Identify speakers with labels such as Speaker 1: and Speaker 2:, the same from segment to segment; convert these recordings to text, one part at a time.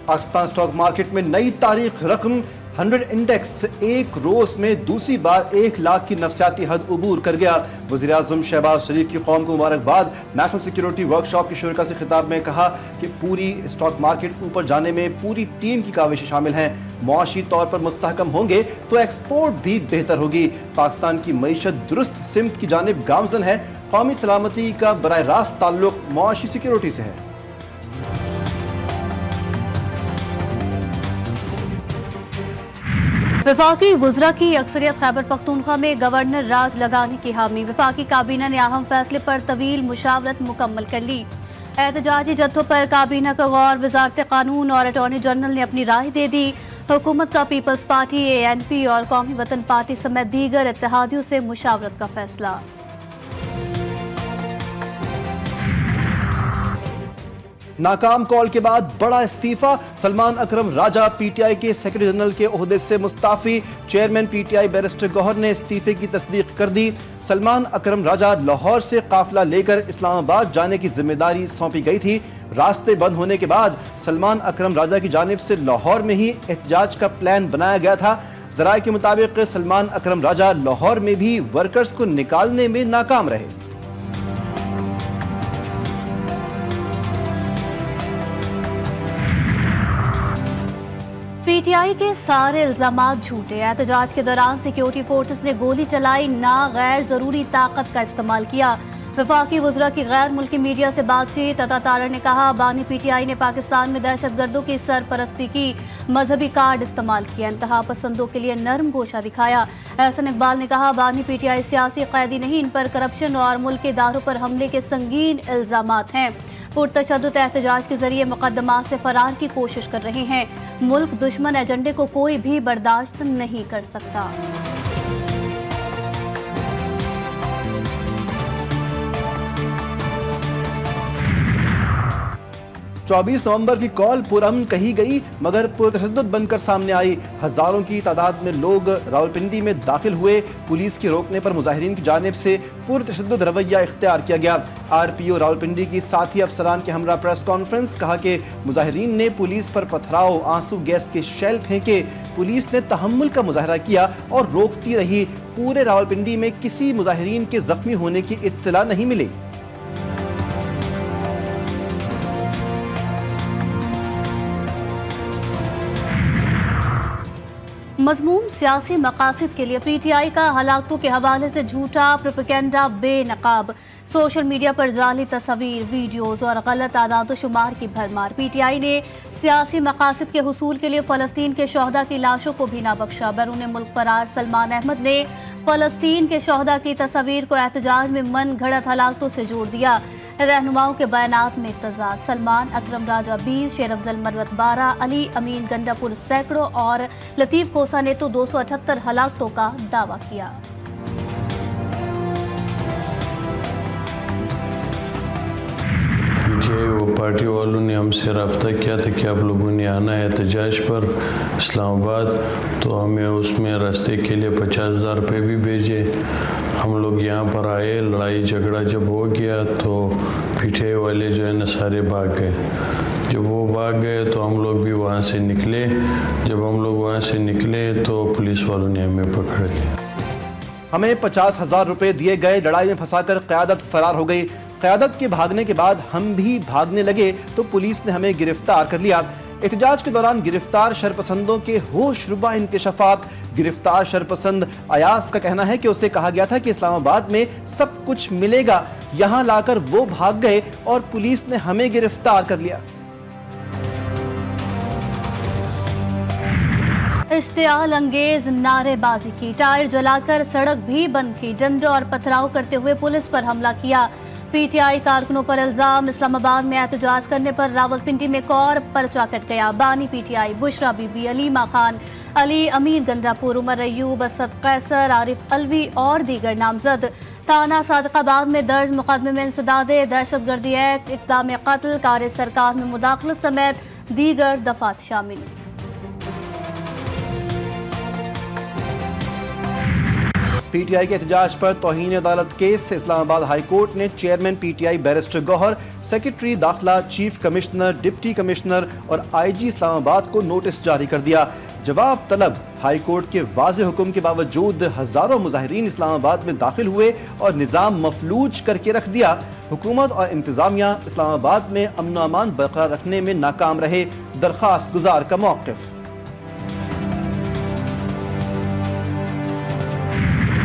Speaker 1: Pakistan stock market میں نئی تاریخ رقم 100 انڈیکس ایک روز میں دوسری بار 1 لاکھ کی نفسیاتی حد عبور کر گیا۔ وزیر اعظم شہباز شریف کی قوم کو مبارکباد۔ نیشنل سیکیورٹی ورکشاپ کے شرکاء سے خطاب میں کہا کہ پوری اسٹاک مارکیٹ اوپر جانے میں پوری ٹیم کی کاوشیں شامل ہیں۔ معاشی طور پر مستحکم ہوں گے تو ایکسپورٹ بھی بہتر ہوگی۔ پاکستان کی معیشت درست سمت کی جانب گامزن ہے۔ قومی سلامتی کا براہ راست تعلق معاشی سیکیورٹی سے ہے۔
Speaker 2: وفاقی وزراء کی اکثریت خیبر پختونخوا میں گورنر راج لگانے کی حامی۔ وفاقی کابینہ نے اہم فیصلے پر طویل مشاورت مکمل کر لی۔ احتجاجی جتھوں پر کابینہ کا غور، وزارت قانون اور اٹارنی جنرل نے اپنی رائے دے دی۔ حکومت کا پیپلز پارٹی، ANP اور قومی وطن پارٹی سمیت دیگر اتحادیوں سے مشاورت کا فیصلہ۔
Speaker 1: ناکام کال کے بعد بڑا استعفیٰ، سلمان اکرم راجہ PTI کے سیکرٹری جنرل کے عہدے سے مستعفی۔ چیئرمین PTI بیرسٹر گوہر نے استعفے کی تصدیق کر دی۔ سلمان اکرم راجہ لاہور سے قافلہ لے کر اسلام آباد جانے کی ذمہ داری سونپی گئی تھی۔ راستے بند ہونے کے بعد سلمان اکرم راجہ کی جانب سے لاہور میں ہی احتجاج کا پلان بنایا گیا تھا۔ ذرائع کے مطابق سلمان اکرم راجہ لاہور میں بھی ورکرز کو نکالنے میں ناکام رہے۔
Speaker 2: PTI کے سارے الزامات جھوٹے۔ احتجاج کے دوران سیکیورٹی فورسز نے گولی چلائی، نہ غیر ضروری طاقت کا استعمال کیا۔ وفاقی وزراء کی غیر ملکی میڈیا سے بات چیت، عطا تارڑ نے کہا بانی PTI نے پاکستان میں دہشت گردوں کی سرپرستی کی، مذہبی کارڈ استعمال کیا، انتہا پسندوں کے لیے نرم گوشہ دکھایا۔ احسن اقبال نے کہا بانی PTI سیاسی قیدی نہیں، ان پر کرپشن اور ملک کے اداروں پر حملے کے سنگین الزامات ہیں۔ پرتشدد احتجاج کے ذریعے مقدمات سے فرار کی کوشش کر رہے ہیں۔ ملک دشمن ایجنڈے کو کوئی بھی برداشت نہیں کر سکتا۔
Speaker 1: چوبیس نومبر کی کال پرامن کہی گئی مگر پرتشدد بن کر سامنے آئی۔ ہزاروں کی تعداد میں لوگ راولپنڈی میں داخل ہوئے۔ پولیس کے روکنے پر مظاہرین کی جانب سے پرتشدد رویہ اختیار کیا گیا۔ RPO راولپنڈی کی ساتھی افسران کے ہمراہ پریس کانفرنس، کہا کہ مظاہرین نے پولیس پر پتھراؤ، آنسو گیس کے شیل پھینکے۔ پولیس نے تحمل کا مظاہرہ کیا اور روکتی رہی۔ پورے راولپنڈی میں کسی مظاہرین کے زخمی ہونے کی اطلاع نہیں ملی۔
Speaker 2: مضموم سیاسی مقاصد کے لیے PTI کا ہلاکتوں کے حوالے سے جھوٹا پروپیگنڈا بے نقاب، سوشل میڈیا پر جعلی تصاویر، ویڈیوز اور غلط اعداد و شمار کی بھرمار۔ PTI نے سیاسی مقاصد کے حصول کے لیے فلسطین کے شہداء کی لاشوں کو بھی نہ بخشا۔ بیرون ملک فرار سلمان احمد نے فلسطین کے شہداء کی تصاویر کو احتجاج میں من گھڑت ہلاکتوں سے جوڑ دیا۔ رہنماؤں کے بیانات میں تضاد، سلمان اکرم راجہ 20، شیر افضل مروت 12، علی امین گنڈا پور سینکڑوں اور لطیف کھوسہ نے تو 278 ہلاکتوں کا دعویٰ کیا۔
Speaker 3: وہ پارٹی والوں نے ہم سے رابطہ کیا تھا کہ آپ لوگوں نے آنا ہے احتجاج پر اسلام آباد، تو ہمیں اس میں راستے کے لیے 50,000 روپے بھی بھیجے۔ ہم لوگ یہاں پر آئے، لڑائی جھگڑا جب ہو گیا تو PTI والے جو ہے نا سارے بھاگ گئے۔ جب وہ بھاگ گئے تو ہم لوگ بھی وہاں سے نکلے۔ جب ہم لوگ وہاں سے نکلے تو پولیس والوں نے ہمیں پکڑ لیا۔
Speaker 1: ہمیں 50,000 روپے دیے گئے، لڑائی میں پھنسا کر قیادت فرار ہو گئی۔ قیادت کے بھاگنے کے بعد ہم بھی بھاگنے لگے تو پولیس نے ہمیں گرفتار کر لیا۔ احتجاج کے دوران گرفتار شرپسندوں کے ہوش ربا انکشافات۔ گرفتار شرپسند ایاز کا کہنا ہے کہ اسے کہا گیا تھا کہ اسلام آباد میں سب کچھ ملے گا، یہاں لا کر وہ بھاگ گئے اور پولیس نے ہمیں گرفتار کر لیا۔
Speaker 2: اشتعال انگیز نعرے بازی کی، ٹائر جلا کر سڑک بھی بند کی، ڈنڈوں اور پتھراؤ کرتے ہوئے پولیس پر حملہ کیا۔ PTI کارکنوں پر الزام، اسلام آباد میں احتجاج کرنے پر راولپنڈی میں ایک اور پرچہ کٹ گیا۔ بانی PTI Bushra be be, Alima Khan, علی امین گنڈا پور، عمر ایوب، اسد قیصر، عارف الوی اور دیگر نامزد۔ تھانہ صادق آباد میں درج مقدمے میں انسداد دہشت گردی ایکٹ، اقدام قتل، کار سرکار میں مداخلت سمیت دیگر دفعات شامل۔
Speaker 1: पी टी आई के एहतजाज पर तौहीन अदालत केस से इस्लामाबाद हाई कोर्ट ने chairman P T I barrister Gohar, secretary दाखिला, चीफ कमिश्नर, डिप्टी कमिश्नर और आई जी इस्लामाबाद को नोटिस जारी कर दिया। जवाब तलब हाई कोर्ट के वाज़े हुक्म के बावजूद हज़ारों मुजाहिरीन इस्लामाबाद में दाखिल हुए और निज़ाम मफलूज करके रख दिया। हुकूमत और इंतज़ामिया इस्लामाबाद में अमन व अमान बरकरार रखने में नाकाम रहे। दरख्वास्त गुजार का मौक़िफ़।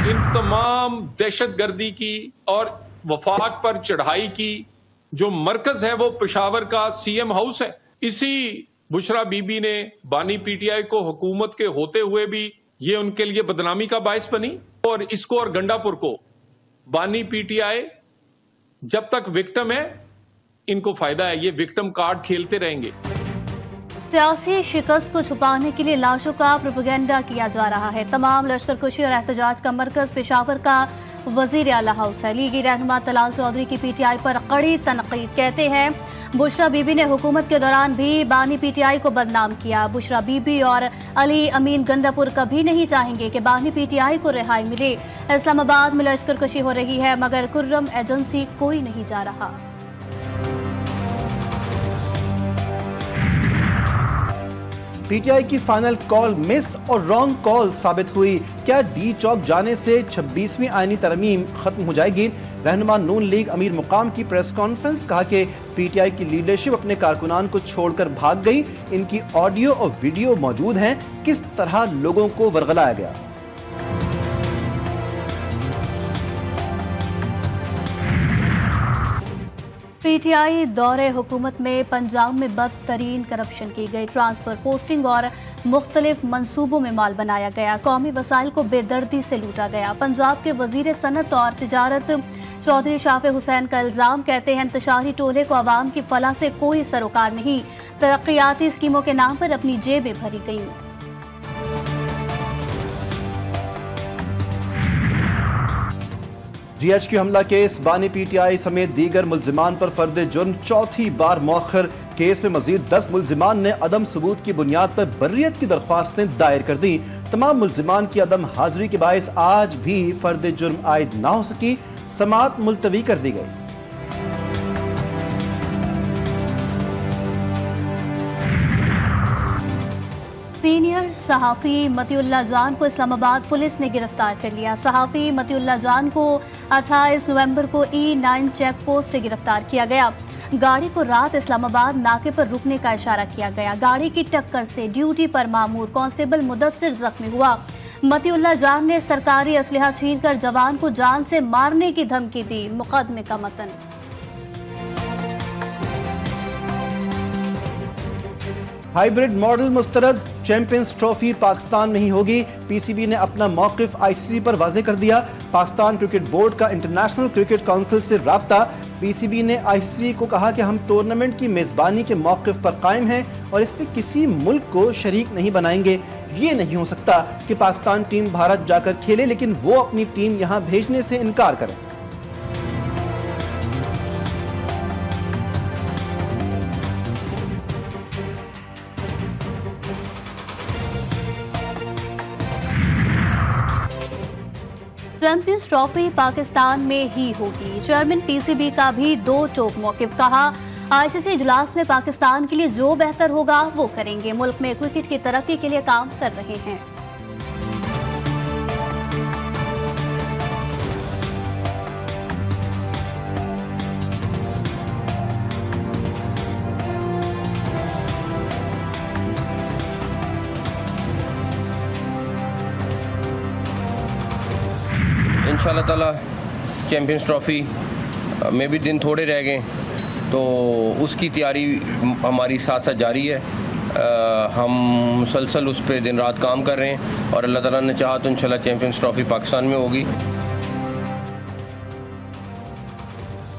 Speaker 4: इन तमाम दहशतगर्दी की और वफाक पर चढ़ाई की जो मरकज है वो पेशावर का सीएम हाउस है। इसी बुशरा बीबी ने बानी पीटीआई को हुकूमत के होते हुए भी ये उनके लिए बदनामी का बायस बनी, और इसको और गंडापुर को बानी पीटीआई जब तक विक्टिम है इनको फायदा है, ये विक्टिम कार्ड खेलते रहेंगे।
Speaker 2: सियासी शिकस्त को छुपाने के लिए लाशों का प्रोपेगेंडा किया जा रहा है। तमाम लश्कर कुशी और एहतजाज का मरकज पेशावर का वजीर आला हाउस है। लीगी रहनुमा तलाल चौधरी की पीटीआई पर कड़ी तनकीद। कहते हैं बुशरा बीबी ने हुकूमत के दौरान भी बानी पीटीआई को बदनाम किया। बुशरा बीबी और अली अमीन गंडापुर कभी नहीं चाहेंगे कि बानी पीटीआई को रिहाई मिले। इस्लामाबाद में लश्कर कुशी हो रही है मगर कुर्रम एजेंसी कोई नहीं जा रहा।
Speaker 1: पीटीआई की फाइनल कॉल मिस और रॉन्ग कॉल साबित हुई। क्या डी चौक जाने से 26वीं आईनी तरमीम खत्म हो जाएगी? रहनुमा नून लीग अमीर मुकाम की प्रेस कॉन्फ्रेंस। कहा कि पीटीआई की लीडरशिप अपने कारकुनान को छोड़कर भाग गई। इनकी ऑडियो और वीडियो मौजूद हैं। किस तरह लोगों को वर्गलाया गया।
Speaker 2: पीटीआई दौरे हुकूमत में पंजाब में बदतरीन करप्शन की गई। ट्रांसफर, पोस्टिंग और मुख्तलिफ मंसूबों में माल बनाया गया। कौमी वसाइल को बेदर्दी से लूटा गया। पंजाब के वजीर सनत और तिजारत चौधरी शाफे हुसैन का इल्जाम। कहते हैं इंतशारी टोले को आवाम की फलाह से कोई सरोकार नहीं। तरक्याती स्कीमों के नाम पर अपनी जेबें भरी गई।
Speaker 1: जीएचक्यू हमला केस, बानी पीटीआई समेत दीगर मुल्जिमान पर फर्द जुर्म चौथी बार मौखर। केस में मजीद 10 मुल्जिमान ने अदम सबूत की बुनियाद पर बर्रियत की दरख्वास्तें दायर कर दी। तमाम मुल्जिमान की अदम हाजिरी के बायस आज भी फर्द जुर्म आयद ना हो सकी। समाअत मुलतवी कर दी गई।
Speaker 2: सीनियर सहाफ़ी मतीउल्लाह जान को इस्लामाबाद पुलिस ने गिरफ्तार कर लिया। सहाफ़ी मतीउल्लाह जान को 28 नवंबर को E9 चेक पोस्ट से गिरफ्तार किया गया। गाड़ी को रात इस्लामाबाद नाके पर रुकने का इशारा किया गया। गाड़ी की टक्कर से ड्यूटी पर मामूर कांस्टेबल मुदस्सिर जख्मी हुआ। मतीउल्लाह जान ने सरकारी असलहा छीनकर जवान को जान से मारने की धमकी दी। मुकदमे का मतन।
Speaker 1: हाइब्रिड मॉडल मुस्तरद, चैंपियंस ट्रॉफी पाकिस्तान में ही होगी। पीसीबी ने अपना मौक़िफ़ आईसीसी पर वाज़े कर दिया। पाकिस्तान क्रिकेट बोर्ड का इंटरनेशनल क्रिकेट काउंसिल से राब्ता। पीसीबी ने आईसीसी को कहा कि हम टूर्नामेंट की मेज़बानी के मौक़िफ़ पर कायम हैं और इसमें किसी मुल्क को शरीक नहीं बनाएंगे। ये नहीं हो सकता कि पाकिस्तान टीम भारत जाकर खेले लेकिन वो अपनी टीम यहाँ भेजने से इनकार करें।
Speaker 2: चैंपियंस ट्रॉफी पाकिस्तान में ही होगी। चेयरमैन पीसीबी का भी दो टोक मौक़िफ़। कहा आईसीसी इजलास में पाकिस्तान के लिए जो बेहतर होगा वो करेंगे। मुल्क में क्रिकेट की तरक्की के लिए काम कर रहे हैं।
Speaker 5: इंशाल्लाह ताला चैम्पियंस ट्रॉफ़ी में भी दिन थोड़े रह गए तो उसकी तैयारी हमारी साथ साथ जारी है। हम मुसलसल उस पर दिन रात काम कर रहे हैं और अल्लाह ताला ने चाहा तो इंशाल्लाह चैम्पियंस ट्रॉफ़ी पाकिस्तान में होगी।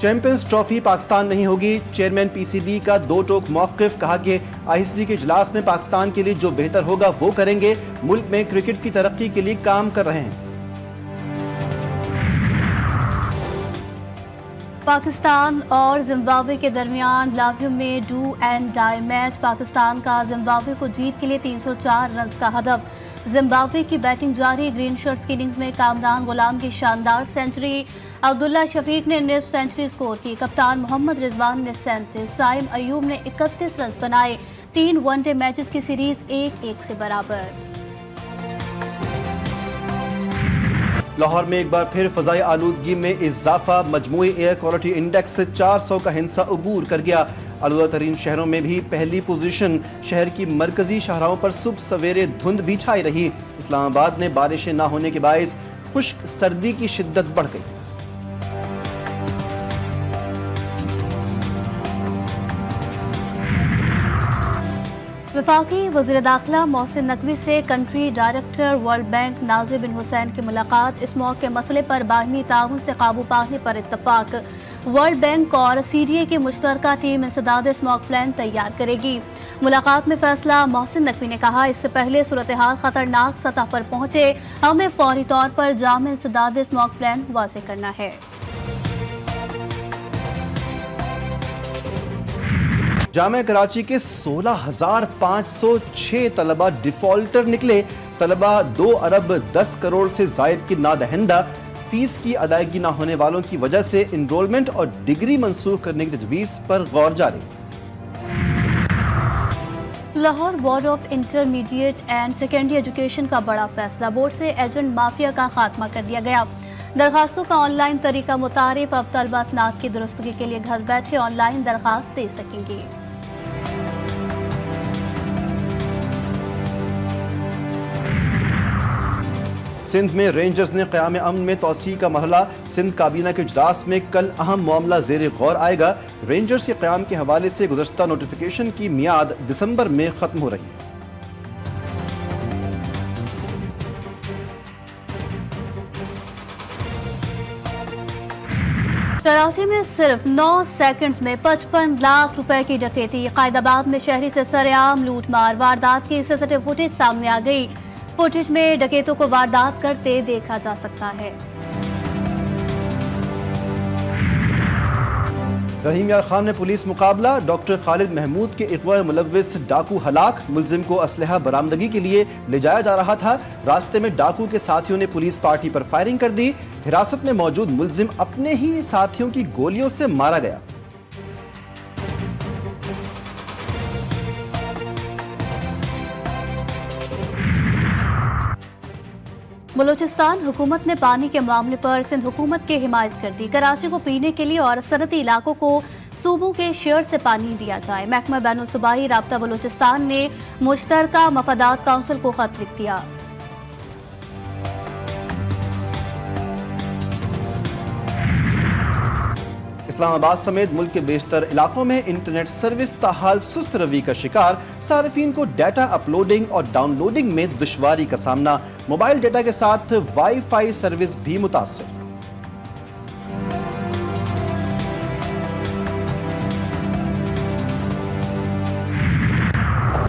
Speaker 1: चैंपियंस ट्रॉफी पाकिस्तान नहीं होगी। चेयरमैन पीसीबी का दो टोक मौक़िफ़। कहा कि आईसीसी के इजलास में पाकिस्तान के लिए जो बेहतर होगा वो करेंगे। मुल्क में क्रिकेट की तरक्की के लिए काम कर रहे हैं।
Speaker 2: पाकिस्तान और जिम्बाब्वे के दरमियान ब्लावियो में do and die match. Pakistan का जिम्बाब्वे को जीत के लिए 304 रन का हदफ। जिम्बाब्वे की बैटिंग जारी, ग्रीन शर्ट्स की इनिंग्स में कामरान गुलाम की शानदार सेंचुरी, अब्दुल्ला शफीक ने 19 सेंचुरी स्कोर की, कप्तान मोहम्मद रिजवान ने 37, साइम अयूब ने 31 रन बनाए। 3 वनडे मैचेस की सीरीज 1-1 से बराबर।
Speaker 1: लाहौर में एक बार फिर फजाई आलूदगी में इजाफा, मजमूई एयर क्वालिटी इंडेक्स से 400 का हिस्सा अबूर कर गया। आलूदा तरीन शहरों में भी पहली पोजीशन। शहर की मरकजी शाहराहों पर सुबह सवेरे धुंध भी छाई रही। इस्लामाबाद में बारिशें ना होने के बायस खुश्क सर्दी की शिद्दत बढ़ गई।
Speaker 2: वफाकी वज़ीर दाखिला मोहसिन नकवी से कंट्री डायरेक्टर वर्ल्ड बैंक नाजिर बिन हुसैन की मुलाकात, इस मौके मसले पर बाहमी ताउन से काबू पाने पर इत्तफाक। वर्ल्ड बैंक और CDA की मुश्तरका टीम इंसदाद स्मॉग प्लान तैयार करेगी। मुलाकात में फैसला, मोहसिन नकवी ने कहा, इससे पहले सूरत हाल खतरनाक सतह पर पहुंचे, हमें फौरी तौर पर जाम इंसदाद स्मॉग प्लान वाज़ेह करना है।
Speaker 1: जामिया कराची के 16,506 तलबा डिफॉल्टर निकले। तलबा 2 अरब 10 करोड़ से जायद की नादहिंदा फीस की अदायगी न होने वालों की वजह से इनरोलमेंट और डिग्री मंसूख करने की तजवीज़ पर गौर जारी।
Speaker 2: Lahore board of intermediate and secondary education का बड़ा फैसला, बोर्ड से एजेंट माफिया का खात्मा कर दिया गया। दरखास्तों का ऑनलाइन तरीका मुतारिफ, अब तलबा स्नात की दुरुस्तगी के लिए घर बैठे ऑनलाइन दरखास्त दे सकेंगे।
Speaker 1: सिंध में रेंजर्स ने क़याम अमन में तोसी का मरहला, सिंध काबीना के इजलास में कल अहम मामला ज़ेर गौर आएगा। रेंजर्स के क़याम के हवाले से गुज़श्ता नोटिफिकेशन की मियाद दिसंबर में ख़त्म हो रही है।
Speaker 2: कराची में सिर्फ 9 सेकंड्स में 55 लाख रुपए की डकैती। कायदाबाद में शहरी से सरेआम लूटमार, वारदात की सीसीटीवी फुटेज सामने आ गई। फुटेज में डकैतों को वारदात करते देखा जा सकता है।
Speaker 1: रहीम यार खान ने पुलिस मुकाबला, डॉक्टर खालिद महमूद के इग़वा में मुलव्विस डाकू हलाक, मुलजिम को असलहा बरामदगी के लिए ले जाया जा रहा था। रास्ते में डाकू के साथियों ने पुलिस पार्टी पर फायरिंग कर दी। हिरासत में मौजूद मुलजिम अपने ही साथियों की गोलियों से मारा गया।
Speaker 2: बलूचिस्तान हुकूमत ने पानी के मामले पर सिंध हुकूमत की हिमायत कर दी। कराची को पीने के लिए और सनती इलाकों को सूबों के शेयर से पानी दिया जाए। महकमा बैनुल सूबाई राब्ता बलूचिस्तान ने मुश्तरका मफादात काउंसिल को खत लिख दिया।
Speaker 1: इस्लामाबाद समेत मुल्क के बेशतर इलाकों में इंटरनेट सर्विस ताहाल सुस्त रवि का शिकार। सार्फिन को डाटा अपलोडिंग और डाउनलोडिंग में दुश्वारी का सामना। मोबाइल डाटा के साथ वाईफाई सर्विस भी मुतासर।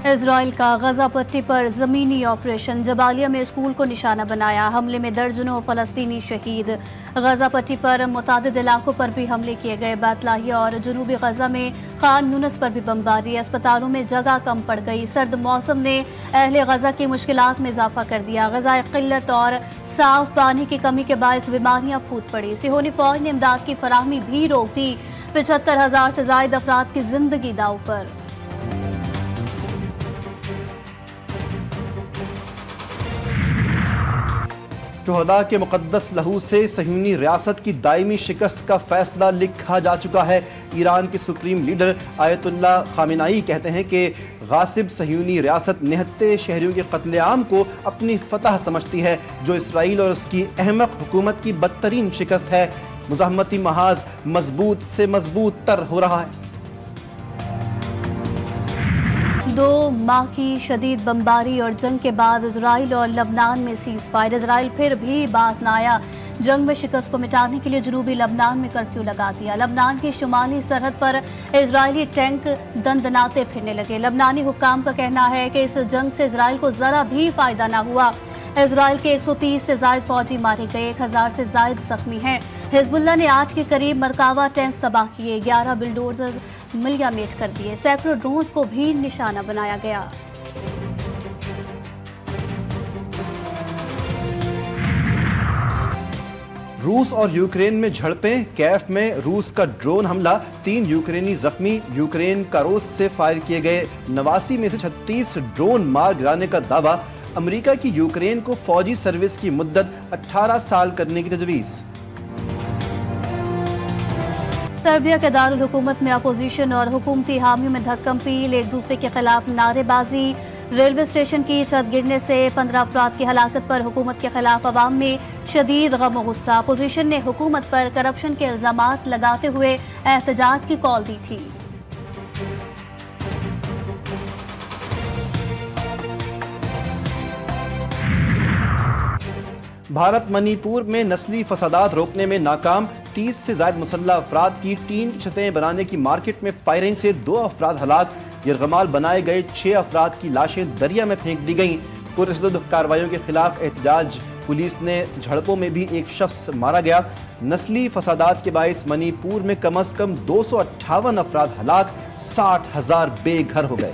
Speaker 2: इजराइल का गजा पट्टी पर जमीनी ऑपरेशन, जबालिया में स्कूल को निशाना बनाया। हमले में दर्जनों फलस्तीनी शहीद। गजा पट्टी पर मुतादिद इलाकों पर भी हमले किए गए। बैतलाहिया और जनूबी गजा में खान यूनिस पर भी बमबारी। अस्पतालों में जगह कम पड़ गई। सर्द मौसम ने अहले गजा की मुश्किलात में इजाफा कर दिया। गजा किल्लत और साफ पानी की कमी के बायस बीमारियां फूट पड़ी। सिहोनी फौज ने इमदाद की फराहमी भी रोक दी। 75,000 से जायद अफराद की जिंदगी दाव पर।
Speaker 1: शुहदा के मुक़द्दस लहू से सह्यूनी रियासत की दायमी शिकस्त का फैसला लिखा जा चुका है। ईरान के सुप्रीम लीडर आयतुल्ला खामेनाई कहते हैं कि गासिब सह्यूनी रियासत निहत्ते शहरियों के कत्लेआम को अपनी फतह समझती है, जो इसराइल और उसकी अहमक हुकूमत की बदतरीन शिकस्त है। मुज़ाहमती महाज मजबूत से मजबूत तर हो रहा है।
Speaker 2: 2 माह की शदीद बमबारी और जंग के बाद इजराइल और लबनान में सीज फायर। इजराइल फिर भी बाज न आया। जंग में शिकस्त को मिटाने के लिए जनूबी लबनान में कर्फ्यू लगा दिया। लबनान की शुमाली सरहद पर इजरायली टैंक दंदनाते फिरने लगे। लबनानी हुक्काम का कहना है कि इस जंग से इजराइल को जरा भी फायदा न हुआ। इजराइल के 130 से जायद फौजी मारे गए, 1000 से जायद जख्मी हैं। हिजबुल्लाह ने 8 के करीब मरकावा टैंक तबाह किए, 11 बिल्डोजर मिलियामेट कर दिए, सैकड़ों ड्रोन्स को भी निशाना बनाया गया।
Speaker 1: روس اور یوکرین میں جھڑپیں، کیف میں روس کا ڈرون حملہ، 3 یوکرینی زخمی، یوکرین کا روس سے فائر کیے گئے 89 میں سے 36 ڈرون مار گرانے کا دعویٰ، امریکہ کی یوکرین کو فوجی سروس کی مدت 18 سال کرنے کی تجویز۔
Speaker 2: سربیا کے دارالحکومت میں اپوزیشن اور حکومتی حامیوں میں دھکم پیل، ایک دوسرے کے خلاف نعرے بازی، ریلوے اسٹیشن کی چھت گرنے سے 15 افراد کی ہلاکت پر حکومت کے خلاف عوام میں شدید غم و غصہ، اپوزیشن نے حکومت پر کرپشن کے الزامات لگاتے ہوئے احتجاج کی کال دی تھی۔
Speaker 1: بھارت منی پور میں نسلی فسادات روکنے میں ناکام، 30 سے زائد مسلح افراد کی ٹین کی چھتیں بنانے کی مارکیٹ میں فائرنگ سے 2 افراد ہلاک، یرغمال بنائے گئے 6 افراد کی لاشیں دریا میں پھینک دی گئیں۔ پرتشدد کارروائیوں کے خلاف احتجاج، پولیس نے جھڑپوں میں بھی ایک شخص مارا گیا۔ نسلی فسادات کے باعث منی پور میں کم از کم 258 افراد ہلاک، 60,000 بے گھر ہو گئے۔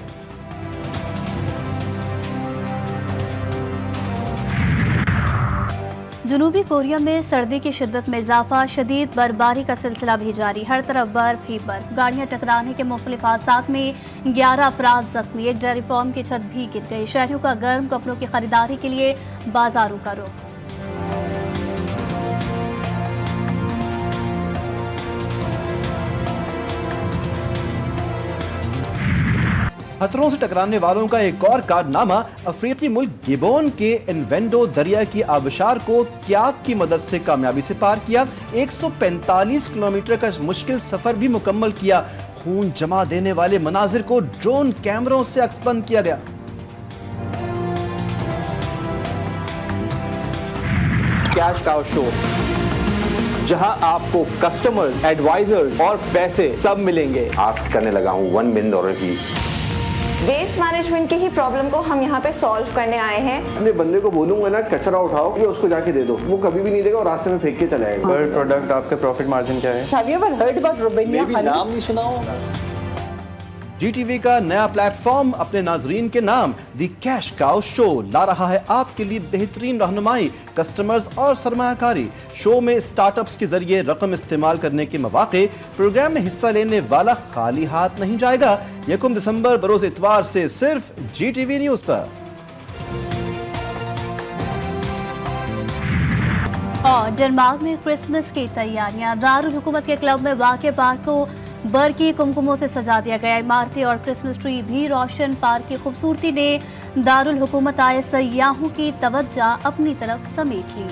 Speaker 2: جنوبی کوریا میں سردی کی شدت میں اضافہ، شدید برفباری کا سلسلہ بھی جاری، ہر طرف برف ہی برف، گاڑیاں ٹکرانے کے مختلف حادثات میں 11 افراد زخمی، ایک ڈیری فارم کی چھت بھی گر گئی، شہریوں کا گرم کپڑوں کی خریداری کے لیے بازاروں کا رخ۔
Speaker 1: خطروں سے ٹکرانے والوں کا ایک اور کارنامہ، افریقی ملک گیبون کے انوینڈو دریا کی آبشار کو کیاک کی مدد سے کامیابی سے پار کیا، 145 کلومیٹر کا مشکل سفر بھی مکمل کیا، خون جما دینے والے مناظر کو ڈرون کیمروں سے عکس بند کیا گیا۔
Speaker 6: کیش کاؤ شو، جہاں آپ کو کسٹمر، ایڈوائزر اور پیسے سب ملیں گے۔
Speaker 7: آسک کرنے لگا ہوں $1 ملین کی۔
Speaker 8: ویسٹ مینجمنٹ کی ہی پرابلم کو ہم یہاں پہ سالو کرنے آئے ہیں۔
Speaker 9: اپنے بندے کو بولوں گا نا کچرا اٹھاؤ، یہ اس کو جا کے دے دو، وہ کبھی بھی نہیں دے گا اور راستے میں پھینک کے چلا جائے گا۔
Speaker 6: پر پروڈکٹ آپ کا پروفٹ مارجن کیا ہے؟
Speaker 8: Have you ever heard about Rubinia honey?
Speaker 9: نام نہیں سنا ہوگا۔
Speaker 1: جی ٹی وی کا نیا پلیٹ فارم اپنے ناظرین کے نام دی کیش کاؤ شو لا رہا ہے آپ کے لیے بہترین رہنمائی، کسٹمرز اور سرمایہ کاری۔ شو میں اسٹارٹ اپس کے ذریعے رقم استعمال کرنے کے مواقع، پروگرام میں حصہ لینے والا خالی ہاتھ نہیں جائے گا۔ 1 دسمبر بروز اتوار سے صرف جی ٹی وی نیوز پر۔
Speaker 2: اور ڈنمارک میں کرسمس کی تیاریاں، دارالحکومت کے کلب میں واقع پارک کو برقی کمکموں سے سجا دیا گیا، عمارتیں اور کرسمس ٹری بھی روشن۔ پارک کی خوبصورتی نے دارالحکومت آئے سیاحوں کی توجہ اپنی طرف سمیٹ لی۔